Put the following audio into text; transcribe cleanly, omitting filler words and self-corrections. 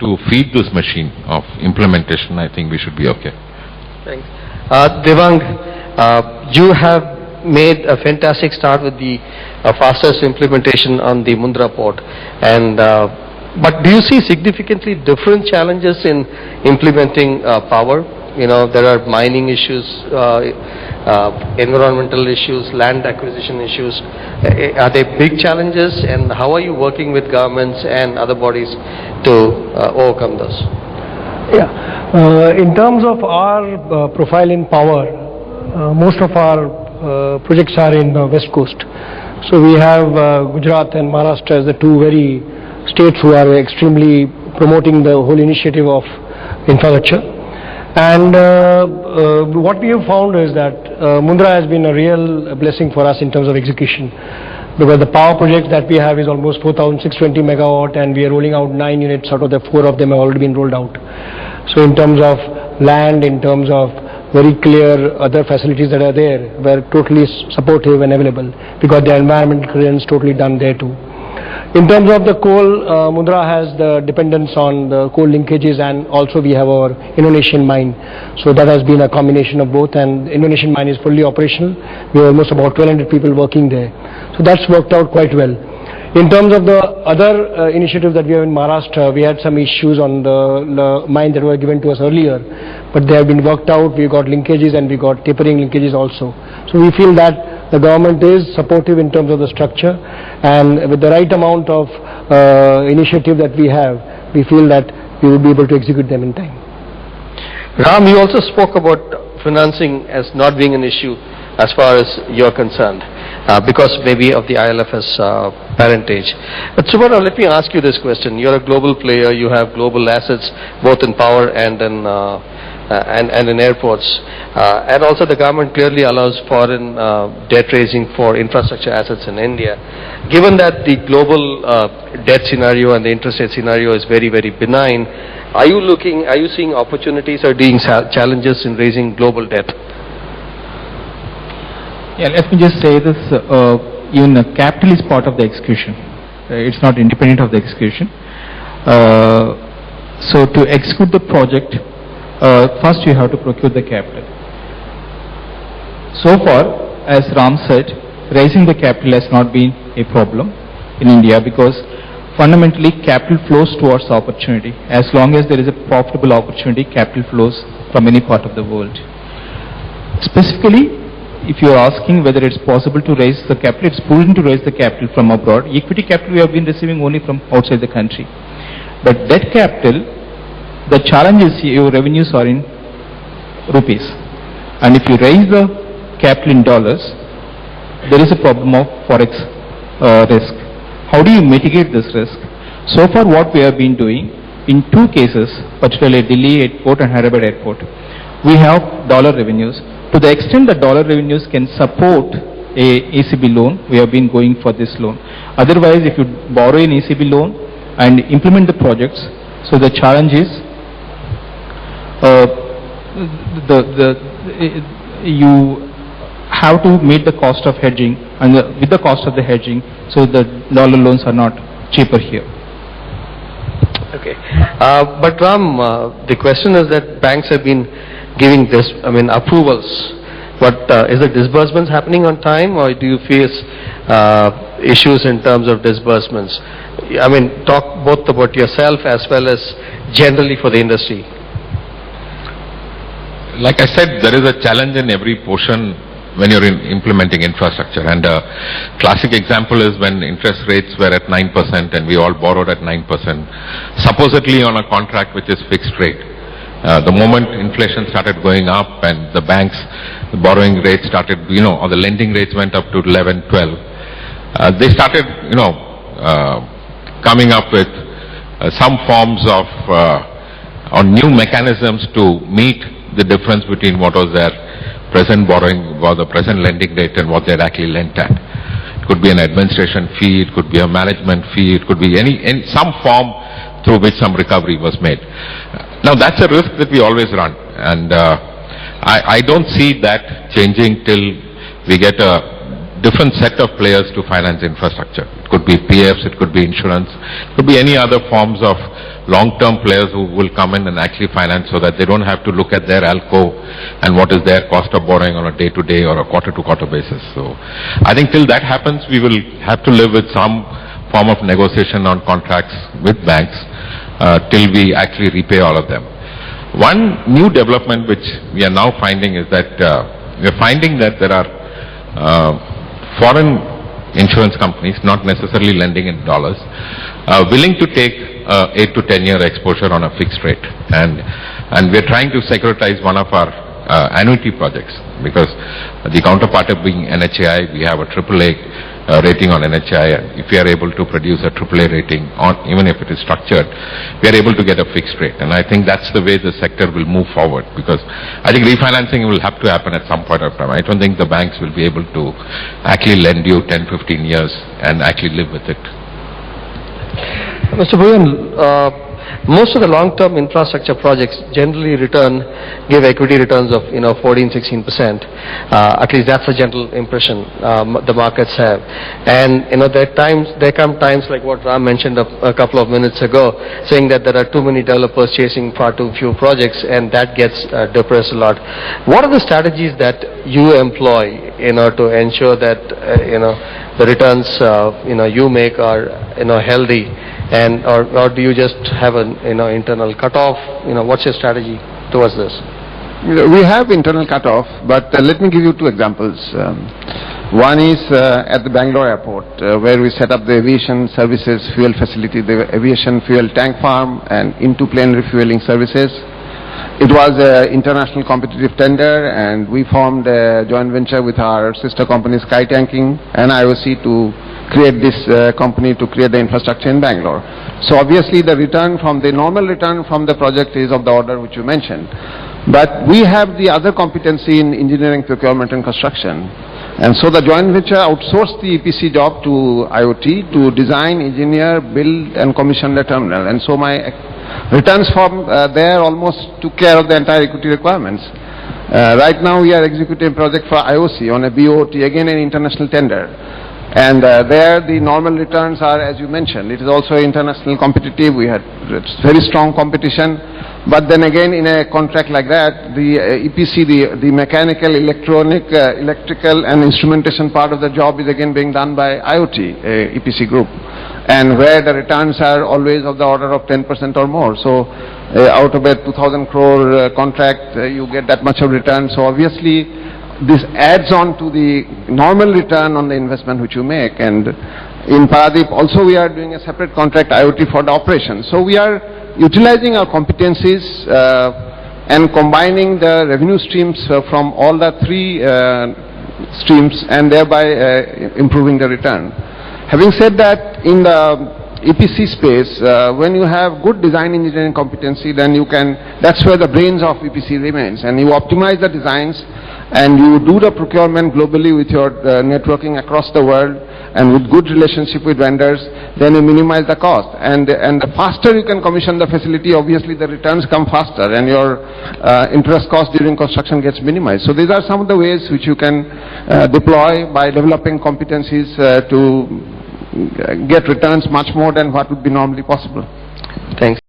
to feed this machine of implementation, I think we should be okay. Thanks. Devang, you have made a fantastic start with the fastest implementation on the Mundra port, and but do you see significantly different challenges in implementing power? You know, there are mining issues, environmental issues, land acquisition issues. Are they big challenges, and how are you working with governments and other bodies to overcome those? Yeah, in terms of our profile in power, most of our projects are in the west coast. So we have Gujarat and Maharashtra as the two very states who are extremely promoting the whole initiative of infrastructure. And what we have found is that Mundra has been a real blessing for us in terms of execution, because the power project that we have is almost 4,620 megawatt, and we are rolling out 9 units. Out of the 4 of them have already been rolled out. So in terms of land, in terms of very clear other facilities that are there, were totally supportive and available, because the environmental clearance totally done there too. In terms of the coal, Mundra has the dependence on the coal linkages, and also we have our Indonesian mine. So that has been a combination of both, and the Indonesian mine is fully operational. We have almost about 1,200 people working there. So that's worked out quite well. In terms of the other initiatives that we have in Maharashtra, we had some issues on the mine that were given to us earlier, but they have been worked out. We got linkages and we got tapering linkages also. So we feel that the government is supportive in terms of the structure, and with the right amount of initiative that we have, we feel that we will be able to execute them in time. Ram, you also spoke about financing as not being an issue as far as you're concerned, because maybe of the IL&FS parentage. But Subba, let me ask you this question. You're a global player, you have global assets both in power and in airports, and also the government clearly allows foreign debt raising for infrastructure assets in India. Given that the global debt scenario and the interest rate scenario is very, very benign, are you seeing opportunities or seeing challenges in raising global debt? Yeah, let me just say this, even capital is part of the execution. It's not independent of the execution. So to execute the project, first you have to procure the capital. So far, as Ram said, raising the capital has not been a problem in India, because fundamentally capital flows towards opportunity. As long as there is a profitable opportunity, capital flows from any part of the world. Specifically, if you are asking whether it's possible to raise the capital, it's prudent to raise the capital from abroad. Equity capital we have been receiving only from outside the country. But debt capital, the challenge is your revenues are in rupees. And if you raise the capital in dollars, there is a problem of forex risk. How do you mitigate this risk? So far what we have been doing, in 2 cases, particularly Delhi Airport and Hyderabad Airport, we have dollar revenues. To the extent that dollar revenues can support a ECB loan, we have been going for this loan. Otherwise, if you borrow an ECB loan and implement the projects, so the challenge is you have to meet the cost of hedging, and with the cost of the hedging, so the dollar loans are not cheaper here. Okay, but Ram, the question is that banks have been giving this, approvals, but is the disbursements happening on time, or do you face issues in terms of disbursements? Talk both about yourself as well as generally for the industry. Like I said, there is a challenge in every portion when you're implementing infrastructure, and a classic example is when interest rates were at 9% and we all borrowed at 9%, supposedly on a contract which is fixed rate. The moment inflation started going up and the banks, the borrowing rates started, or the lending rates went up to 11, 12, they started, coming up with some forms of or new mechanisms to meet the difference between what was their present borrowing or the present lending rate and what they had actually lent at. It could be an administration fee, it could be a management fee, it could be any some form through which some recovery was made. Now that's a risk that we always run, and I don't see that changing till we get a different set of players to finance infrastructure. It could be PFs, it could be insurance, it could be any other forms of long-term players who will come in and actually finance so that they don't have to look at their ALCO and what is their cost of borrowing on a day-to-day or a quarter-to-quarter basis. So I think till that happens, we will have to live with some form of negotiation on contracts with banks till we actually repay all of them. One new development which we are now finding is that we are finding that there are foreign insurance companies, not necessarily lending in dollars, willing to take 8 to 10 year exposure on a fixed rate, and we are trying to securitize one of our annuity projects, because the counterparty being NHAI, we have a AAA rating on NHAI, and if we are able to produce a AAA rating on, even if it is structured, we are able to get a fixed rate, and I think that's the way the sector will move forward, because I think refinancing will have to happen at some point of time. I don't think the banks will be able to actually lend you 10-15 years and actually live with it. Mr. Bhuyan, most of the long-term infrastructure projects generally give equity returns of 14-16%. At least that's the general impression the markets have. And there come times like what Ram mentioned a couple of minutes ago, saying that there are too many developers chasing far too few projects, and that gets depressed a lot. What are the strategies that you employ to ensure that the returns you make are healthy? And or do you just have an internal cutoff? What's your strategy towards this? We have internal cutoff, but let me give you two examples. One is at the Bangalore airport, where we set up the aviation services fuel facility, the aviation fuel tank farm, and into-plane refueling services. It was an international competitive tender, and we formed a joint venture with our sister company Sky Tanking and IOC to create this company to create the infrastructure in Bangalore. So obviously the normal return from the project is of the order which you mentioned. But we have the other competency in engineering, procurement and construction. And so the joint venture outsourced the EPC job to IoT to design, engineer, build and commission the terminal. And so my returns from there almost took care of the entire equity requirements. Right now we are executing a project for IOC on a BOT, again an international tender. And there the normal returns are, as you mentioned, it is also international competitive. We had very strong competition. But then again, in a contract like that, the EPC, the mechanical, electrical and instrumentation part of the job is again being done by IoT, EPC group. And where the returns are always of the order of 10% or more. So out of a 2,000 crore contract, you get that much of return. So obviously, this adds on to the normal return on the investment which you make. And in Paradip also we are doing a separate contract IoT for the operation. So we are utilizing our competencies and combining the revenue streams from all the three streams, and thereby improving the return. Having said that, in the EPC space, when you have good design engineering competency, then that's where the brains of EPC remains, and you optimize the designs and you do the procurement globally with your networking across the world and with good relationship with vendors, then you minimize the cost. And the faster you can commission the facility, obviously the returns come faster and your interest cost during construction gets minimized. So these are some of the ways which you can deploy by developing competencies to get returns much more than what would be normally possible. Thanks.